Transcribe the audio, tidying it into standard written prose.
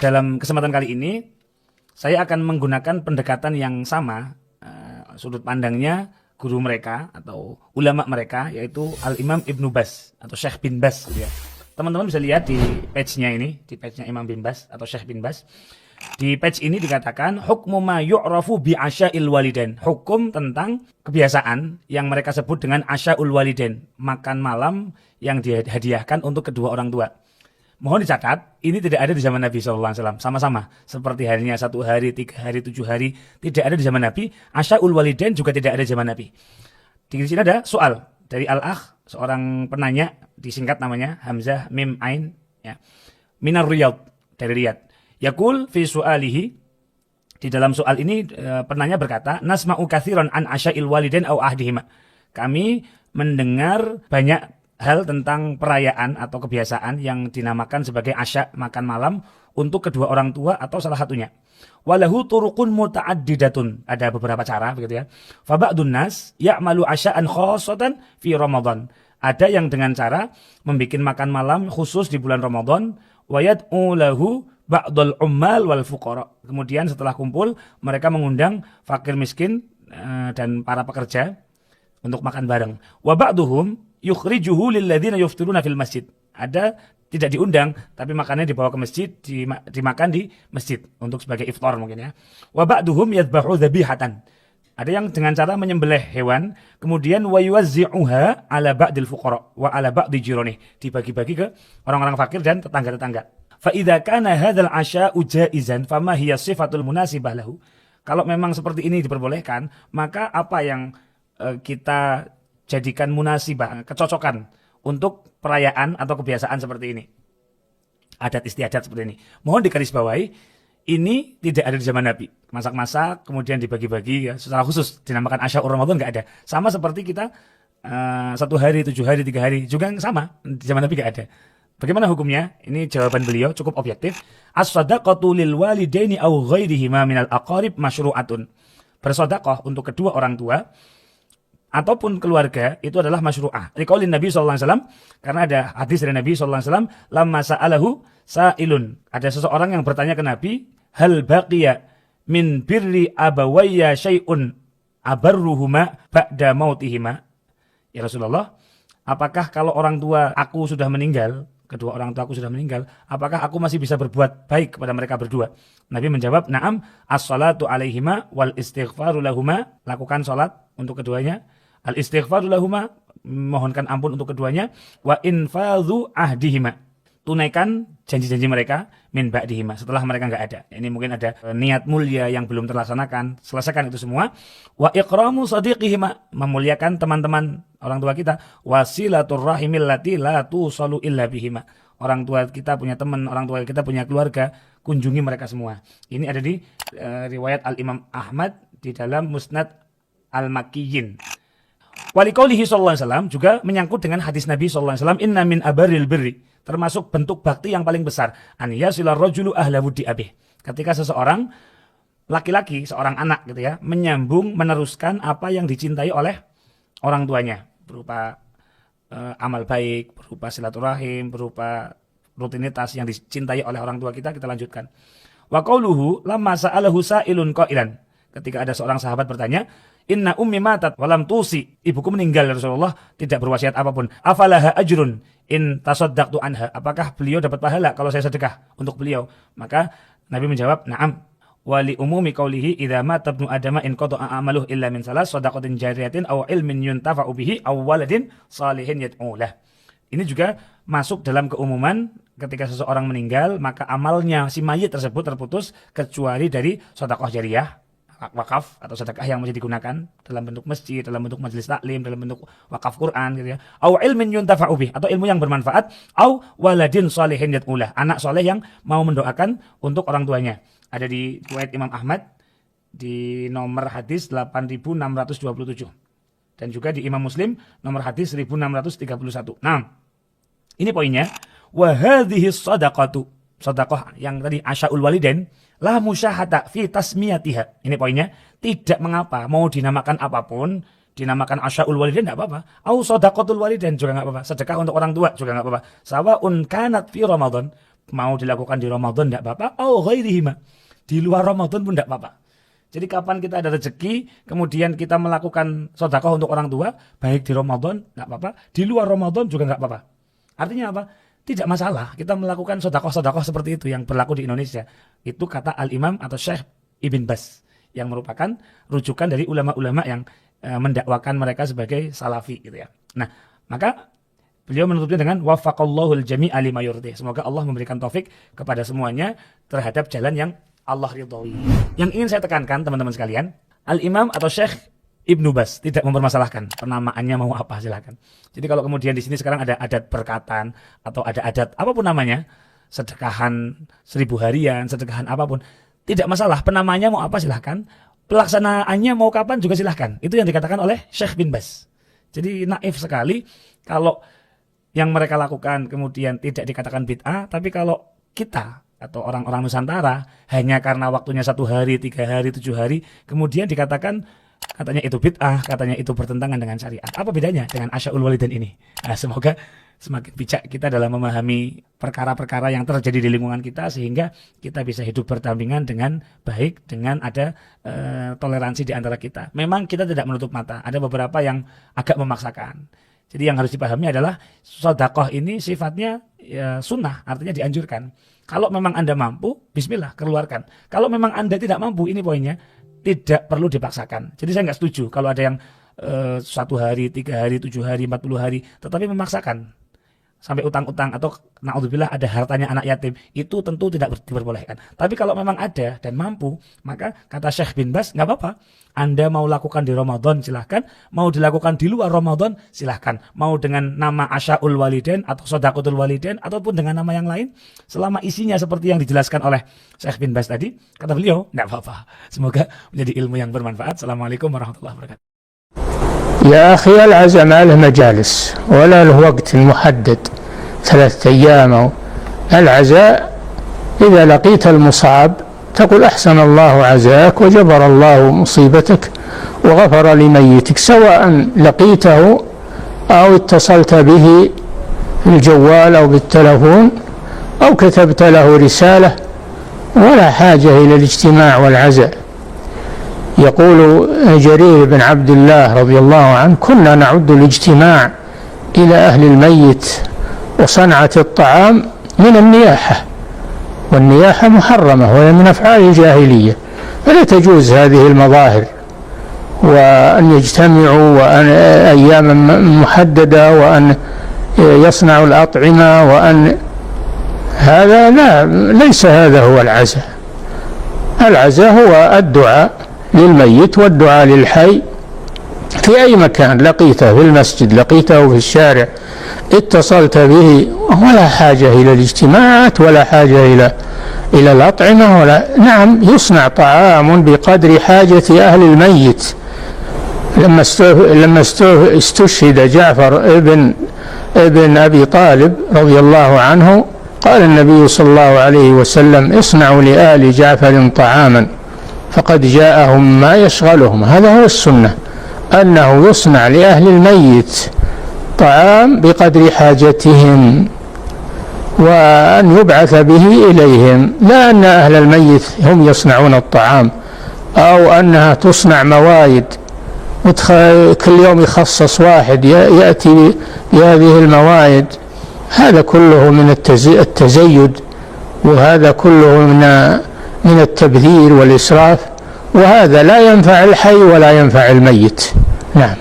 Dalam kesempatan kali ini, saya akan menggunakan pendekatan yang sama, sudut pandangnya guru mereka atau ulama mereka, yaitu Al-Imam Ibnu Baz atau Syekh bin Baz. Ya. Teman-teman bisa lihat di page-nya ini, di page-nya Imam bin Baz atau Syekh bin Baz. Di page ini dikatakan, hukmu ma yu'rafu bi asya'il walidain. Hukum tentang kebiasaan yang mereka sebut dengan asya'ul walidain. Makan malam yang dihadiahkan untuk kedua orang tua. Mohon dicatat, ini tidak ada di zaman Nabi SAW. Sama-sama, seperti harinya 1 hari, 3 hari, 7 hari, tidak ada di zaman Nabi. Asya'ul walidain juga tidak ada di zaman Nabi. Di sini ada soal dari Al-Akh, seorang penanya, disingkat namanya Hamzah Mim Ain, ya. Minar Riyadh, dari Riyadh. Yaqul fi su'alihi, di dalam soal ini penanya berkata, nasma'u katsiran an asya'il walidain au ahdihima. Kami mendengar banyak hal tentang perayaan atau kebiasaan yang dinamakan sebagai asya, makan malam untuk kedua orang tua atau salah satunya. Walahu turuqun muta'addidatun, ada beberapa cara begitu ya. Fa ba'dun nas ya'malu asya'an khassatan fi Ramadan. Ada yang dengan cara membuat makan malam khusus di bulan Ramadan, wa yad'u lahu ba'dul ummal wal fuqara. Kemudian setelah kumpul mereka mengundang fakir miskin dan para pekerja untuk makan bareng. Wa ba'duhum yukhrijuhu lilladzina yuftiruna fil masjid. Ada tidak diundang tapi makannya dibawa ke masjid, dimakan di masjid untuk sebagai iftar mungkin ya. Wa ba'duhum yadhbahu dzabihatan. Ada yang dengan cara menyembelih hewan, kemudian wa yuwazzi'uha ala ba'dil fuqara wa ala ba'di jirani, dibagi-bagi ke orang-orang fakir dan tetangga-tetangga. Fa idza kana hadzal asya'u jaizan fama hiya sifatul munasibah lahu. Kalau memang seperti ini diperbolehkan, maka apa yang kita jadikan munasibah, kecocokan untuk perayaan atau kebiasaan seperti ini, adat istiadat seperti ini. Mohon digarisbawahi, ini tidak ada di zaman Nabi. Masak-masak kemudian dibagi-bagi ya, secara khusus dinamakan asya'ur Ramadan, nggak ada. Sama seperti kita 1 hari, 7 hari, 3 hari juga sama, di zaman Nabi nggak ada. Bagaimana hukumnya? Ini jawaban beliau cukup objektif. As-shadaqatu lil walidaini aw ghairihima minal aqarib masyru'atun. Bersedekah untuk kedua orang tua ataupun keluarga itu adalah masyru'ah. Liqaulin Nabi sallallahu alaihi wasallam, karena ada hadis dari Nabi sallallahu alaihi wasallam, lamma sa'alahu sa'ilun. Ada seseorang yang bertanya ke Nabi, hal baqiya min birri abawayya syai'un abarruhuma ba'da mautihima. Ya Rasulullah, apakah kalau orang tua aku sudah meninggal, kedua orang tua aku sudah meninggal, apakah aku masih bisa berbuat baik kepada mereka berdua? Nabi menjawab, na'am, as-salatu alaihima wal istighfaru lahuma, lakukan salat untuk keduanya, al-istighfaru lahuma, mohonkan ampun untuk keduanya, wa infadhu ahdihima, tunaikan janji-janji mereka min ba'dihima, setelah mereka enggak ada. Ini mungkin ada niat mulia yang belum terlaksanakan, selesaikan itu semua. Wa ikramu sadiqihima, memuliakan teman-teman orang tua kita. Wasilatur rahimil lati la tusalu illa bihima, orang tua kita punya teman, orang tua kita punya keluarga, kunjungi mereka semua. Ini ada di riwayat Al-Imam Ahmad di dalam Musnad Al-Makkiyin. Waliqaulihi sallallahu alaihi wasallam, juga menyangkut dengan hadis Nabi sallallahu alaihi wasallam, inna min abaril birri, termasuk bentuk bakti yang paling besar, an yasilar rajulu ahla wuddi abih, ketika seseorang laki-laki, seorang anak gitu ya, menyambung, meneruskan apa yang dicintai oleh orang tuanya, berupa amal baik, berupa silaturahim, berupa rutinitas yang dicintai oleh orang tua kita lanjutkan. Wa qauluhu lamma sa'alahu sa'ilun qailan, ketika ada seorang sahabat bertanya, inna ummi matat walam tusi, ibuku meninggal ya Rasulullah, tidak berwasiat apapun. Afalaha ajrun in tasaddaqtu anha, apakah beliau dapat pahala kalau saya sedekah untuk beliau? Maka Nabi menjawab, na'am. Wali umumi qaulihi idza mata ibnu adama in qata'a amaluhu illa min salas, shadaqatin jariyatin aw ilmin yuntafa'u bihi aw waladin salihin yad'u lah. Ini juga masuk dalam keumuman, ketika seseorang meninggal maka amalnya si mayit tersebut terputus kecuali dari sedekah jariyah, wakaf atau sedekah yang masih digunakan dalam bentuk masjid, dalam bentuk majelis taklim, dalam bentuk wakaf Quran gitu ya. Au ilmin yuntafa'u bih, atau ilmu yang bermanfaat, au waladin shalihin yad'ulah, anak soleh yang mau mendoakan untuk orang tuanya. Ada di riwayat Imam Ahmad di nomor hadis 8627 dan juga di Imam Muslim nomor hadis 1631. Nah, ini poinnya, wa hadhihi shadaqatu, sedekah yang tadi asya'ul walidain, la musyahata fi tasmiyatiha. Ini poinnya, tidak mengapa mau dinamakan apapun, dinamakan asya'ul walidain enggak apa-apa, au shadaqatul walidain juga enggak apa-apa, sedekah untuk orang tua juga enggak apa-apa. Sawaun kanat fi Ramadan, mau dilakukan di Ramadan tidak apa-apa, ghairihima, di luar Ramadan pun tidak apa-apa. Jadi kapan kita ada rezeki, kemudian kita melakukan sedekah untuk orang tua, baik di Ramadan tidak apa-apa, di luar Ramadan juga tidak apa-apa. Artinya apa? Tidak masalah kita melakukan sedekah-sedekah seperti itu yang berlaku di Indonesia. Itu kata Al-Imam atau Syekh Ibn Baz, yang merupakan rujukan dari ulama-ulama yang mendakwakan mereka sebagai salafi gitu ya. Nah, maka beliau menutupnya dengan wafaqallahul jami'a lima yurdi. Semoga Allah memberikan taufik kepada semuanya terhadap jalan yang Allah ridhoi. Yang ingin saya tekankan teman-teman sekalian, Al-Imam atau Syekh Ibnu Baz tidak mempermasalahkan penamaannya mau apa, silakan. Jadi kalau kemudian di sini sekarang ada adat perkataan atau ada adat apapun namanya, sedekahan 1000 harian, sedekahan apapun, tidak masalah, penamanya mau apa silahkan, pelaksanaannya mau kapan juga silahkan. Itu yang dikatakan oleh Syekh bin Baz. Jadi naif sekali kalau yang mereka lakukan kemudian tidak dikatakan bid'ah, tapi kalau kita atau orang-orang Nusantara hanya karena waktunya 1 hari, 3 hari, 7 hari, kemudian dikatakan katanya itu bid'ah, katanya itu bertentangan dengan syariat. Apa bedanya dengan Asyaul Walidain ini? Nah, semoga semakin bijak kita dalam memahami perkara-perkara yang terjadi di lingkungan kita, sehingga kita bisa hidup berdampingan dengan baik, dengan ada toleransi di antara kita. Memang kita tidak menutup mata, ada beberapa yang agak memaksakan. Jadi yang harus dipahami adalah sedekah ini sifatnya ya, sunnah, artinya dianjurkan. Kalau memang Anda mampu, bismillah, keluarkan. Kalau memang Anda tidak mampu, ini poinnya, tidak perlu dipaksakan. Jadi saya nggak setuju kalau ada yang 1 hari, 3 hari, 7 hari, 40 hari, tetapi memaksakan sampai utang-utang atau naudzubillah ada hartanya anak yatim, itu tentu tidak diperbolehkan. Tapi kalau memang ada dan mampu, maka kata Syekh bin Baz, nggak apa-apa. Anda mau lakukan di Ramadan silahkan, mau dilakukan di luar Ramadan silahkan, mau dengan nama Asyaul Walidain atau Shadaqatul Walidain ataupun dengan nama yang lain, selama isinya seperti yang dijelaskan oleh Syekh bin Baz tadi, kata beliau, nggak apa-apa. Semoga menjadi ilmu yang bermanfaat. Assalamualaikum warahmatullahi wabarakatuh. يا أخي العزاء ما له مجالس ولا له وقت محدد 3 أيام. العزاء إذا لقيت المصاب تقول أحسن الله عزاك وجبر الله مصيبتك وغفر لميتك، سواء لقيته أو اتصلت به في الجوال أو بالتلفون أو كتبت له رسالة، ولا حاجة إلى الاجتماع والعزاء. يقول جرير بن عبد الله رضي الله عنه: كنا نعد الاجتماع إلى أهل الميت وصنعة الطعام من النياحة، والنياحة محرمة وهي من أفعال الجاهلية، فلا تجوز هذه المظاهر، وأن يجتمعوا وأن أياما محددة وأن يصنعوا الأطعمة وأن هذا ليس هذا هو العزاء. العزاء هو الدعاء للميت والدعاء للحي في أي مكان لقيته، في المسجد لقيته في الشارع اتصلت به، ولا حاجة إلى الاجتماعات ولا حاجة إلى الأطعمة نعم يصنع طعام بقدر حاجة أهل الميت. لما استشهد جعفر ابن أبي طالب رضي الله عنه قال النبي صلى الله عليه وسلم: اصنعوا لآل جعفر طعاما فقد جاءهم ما يشغلهم. هذا هو السنة، أنه يصنع لأهل الميت طعام بقدر حاجتهم وأن يبعث به إليهم، لا أن أهل الميت هم يصنعون الطعام أو أنها تصنع موائد كل يوم يخصص واحد يأتي بهذه الموائد. هذا كله من التزيد، وهذا كله من التبذير والإسراف، وهذا لا ينفع الحي ولا ينفع الميت. نعم.